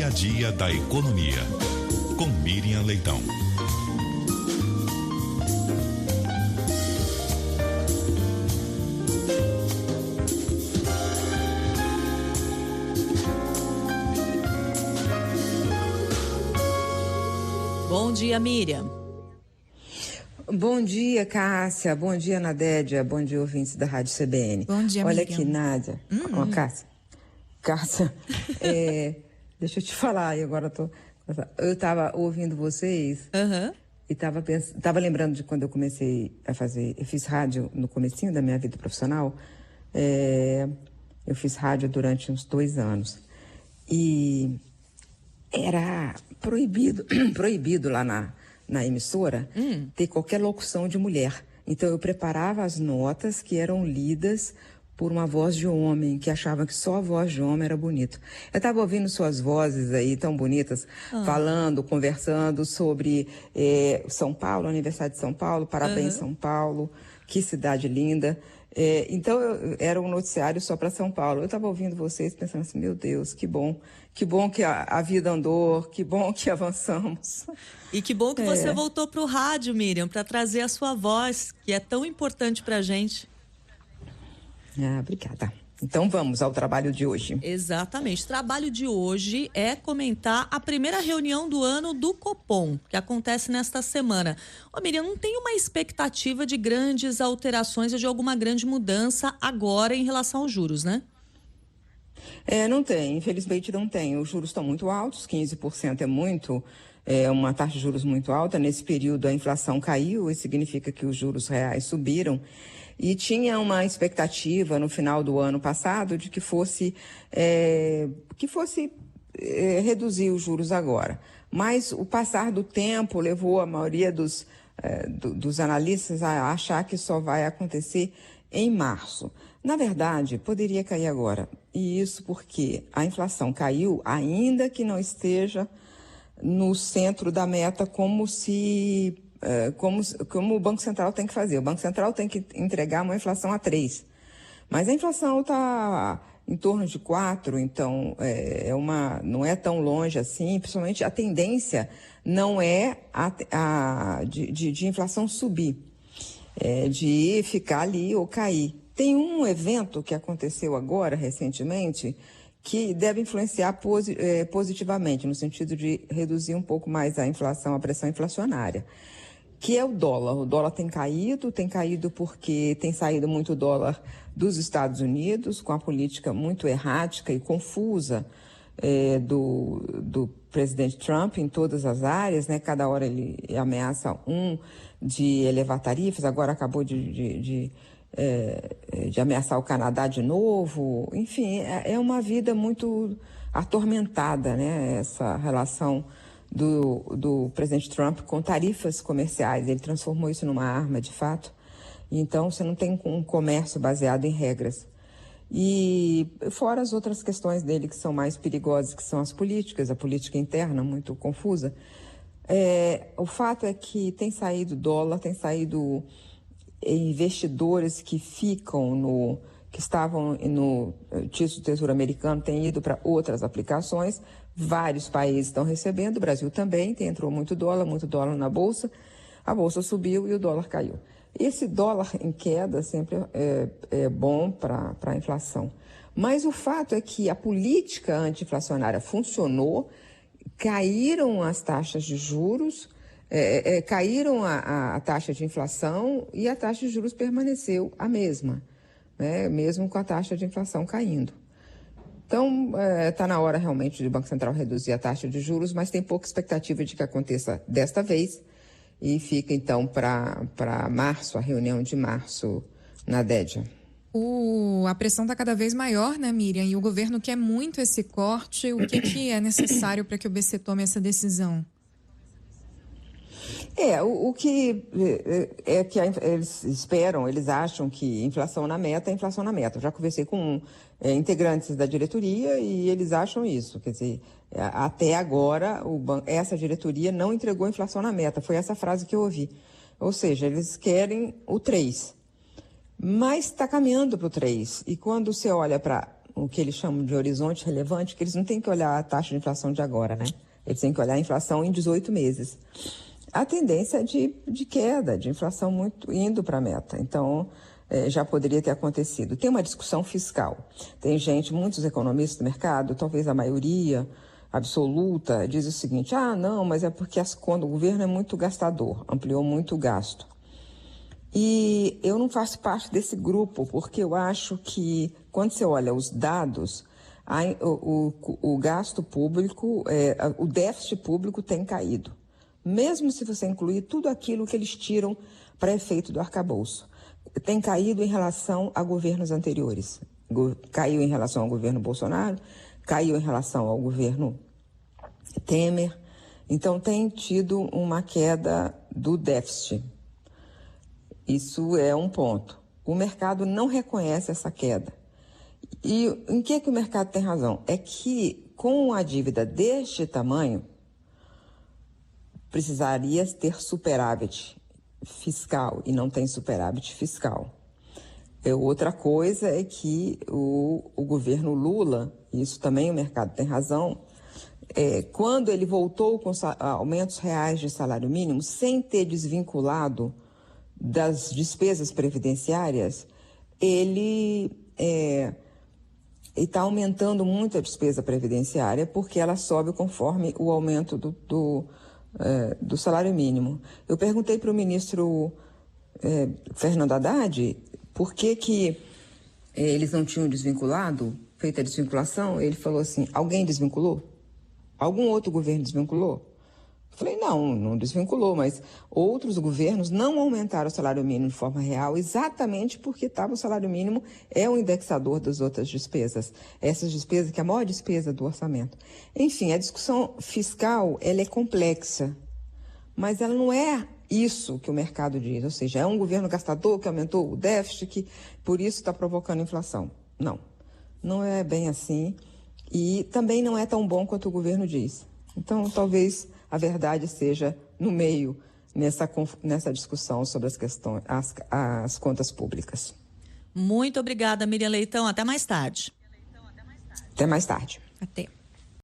dia a dia da economia. Com Miriam Leitão. Bom dia, Miriam. Bom dia, Cássia. Bom dia, Nadédia. Bom dia, ouvintes da Rádio CBN. Bom dia, Olha Miriam. aqui, Nádia. Cássia, deixa eu te falar, e agora eu estava ouvindo vocês e estava lembrando de quando eu comecei a fazer, eu fiz rádio no comecinho da minha vida profissional, eu fiz rádio durante uns 2 anos e era proibido lá na emissora ter qualquer locução de mulher. Então eu preparava as notas que eram lidas por uma voz de homem, que achava que só a voz de homem era bonito. Eu estava ouvindo suas vozes aí tão bonitas, falando, conversando sobre São Paulo, aniversário de São Paulo, parabéns São Paulo, que cidade linda. Então era um noticiário só para São Paulo. Eu estava ouvindo vocês pensando assim, meu Deus, que bom que a vida andou, que bom que avançamos. E que bom que você voltou para o rádio, Miriam, para trazer a sua voz, que é tão importante para a gente. Obrigada. Então vamos ao trabalho de hoje. Exatamente. O trabalho de hoje é comentar a primeira reunião do ano do Copom, que acontece nesta semana. Miriam, não tem uma expectativa de grandes alterações ou de alguma grande mudança agora em relação aos juros, né? Não tem, infelizmente não tem. Os juros estão muito altos, 15% é uma taxa de juros muito alta. Nesse período a inflação caiu, isso significa que os juros reais subiram. E tinha uma expectativa no final do ano passado de que fosse reduzir os juros agora. Mas o passar do tempo levou a maioria dos analistas a achar que só vai acontecer em março. Na verdade, poderia cair agora. E isso porque a inflação caiu, ainda que não esteja no centro da meta como o Banco Central tem que fazer. O Banco Central tem que entregar uma inflação a 3%. Mas a inflação está em torno de 4%, então não é tão longe assim. Principalmente a tendência não é de inflação subir, de ficar ali ou cair. Tem um evento que aconteceu agora, recentemente, que deve influenciar positivamente, no sentido de reduzir um pouco mais a inflação, a pressão inflacionária, que é o dólar. O dólar tem caído porque tem saído muito dólar dos Estados Unidos, com a política muito errática e confusa do presidente Trump em todas as áreas, né? Cada hora ele ameaça de elevar tarifas, agora acabou de ameaçar o Canadá de novo. Enfim, é uma vida muito atormentada, né? Essa relação do presidente Trump com tarifas comerciais. Ele transformou isso numa arma, de fato. Então, você não tem um comércio baseado em regras. E fora as outras questões dele que são mais perigosas, que são as políticas, a política interna muito confusa. O fato é que tem saído dólar, tem saído investidores que estavam no título do Tesouro Americano, têm ido para outras aplicações. Vários países estão recebendo, o Brasil também, entrou muito dólar na Bolsa, a Bolsa subiu e o dólar caiu. Esse dólar em queda sempre é bom para a inflação. Mas o fato é que a política anti-inflacionária funcionou, caíram as taxas de juros, caíram a taxa de inflação e a taxa de juros permaneceu a mesma, né? Mesmo com a taxa de inflação caindo. Então, está na hora realmente do Banco Central reduzir a taxa de juros, mas tem pouca expectativa de que aconteça desta vez e fica então para março, a reunião de março na DEDIA. A pressão está cada vez maior, né, Miriam? E o governo quer muito esse corte. O que é necessário para que o BC tome essa decisão? O que é que eles esperam, eles acham que inflação na meta é inflação na meta. Eu já conversei com integrantes da diretoria e eles acham isso. Quer dizer, até agora essa diretoria não entregou inflação na meta. Foi essa frase que eu ouvi. Ou seja, eles querem o 3%. Mas está caminhando para o 3%. E quando você olha para o que eles chamam de horizonte relevante, que eles não têm que olhar a taxa de inflação de agora, né? Eles têm que olhar a inflação em 18 meses. A tendência é de queda, de inflação muito indo para a meta. Então, já poderia ter acontecido. Tem uma discussão fiscal. Tem gente, muitos economistas do mercado, talvez a maioria absoluta, diz o seguinte: não, mas é porque o governo é muito gastador, ampliou muito o gasto. E eu não faço parte desse grupo, porque eu acho que, quando você olha os dados, o gasto público, o déficit público tem caído. Mesmo se você incluir tudo aquilo que eles tiram para efeito do arcabouço. Tem caído em relação a governos anteriores. Caiu em relação ao governo Bolsonaro, caiu em relação ao governo Temer. Então, tem tido uma queda do déficit. Isso é um ponto. O mercado não reconhece essa queda. E em que o mercado tem razão? É que, com a dívida deste tamanho, precisaria ter superávit fiscal e não tem superávit fiscal. Outra coisa é que o governo Lula, isso também o mercado tem razão, quando ele voltou com aumentos reais de salário mínimo, sem ter desvinculado das despesas previdenciárias, ele está aumentando muito a despesa previdenciária porque ela sobe conforme o aumento do salário mínimo. Eu perguntei para o ministro Fernando Haddad por que eles não tinham desvinculado, feito a desvinculação. Ele falou assim: alguém desvinculou? Algum outro governo desvinculou? Eu falei: não desvinculou, mas outros governos não aumentaram o salário mínimo de forma real, exatamente porque o salário mínimo é o indexador das outras despesas. Essas despesas, que é a maior despesa do orçamento. Enfim, a discussão fiscal, ela é complexa, mas ela não é isso que o mercado diz, ou seja, é um governo gastador que aumentou o déficit, que por isso está provocando inflação. Não é bem assim, e também não é tão bom quanto o governo diz. Então, talvez a verdade seja no meio, nessa discussão sobre as contas públicas. Muito obrigada, Miriam Leitão. Até mais tarde. Até mais tarde. Até.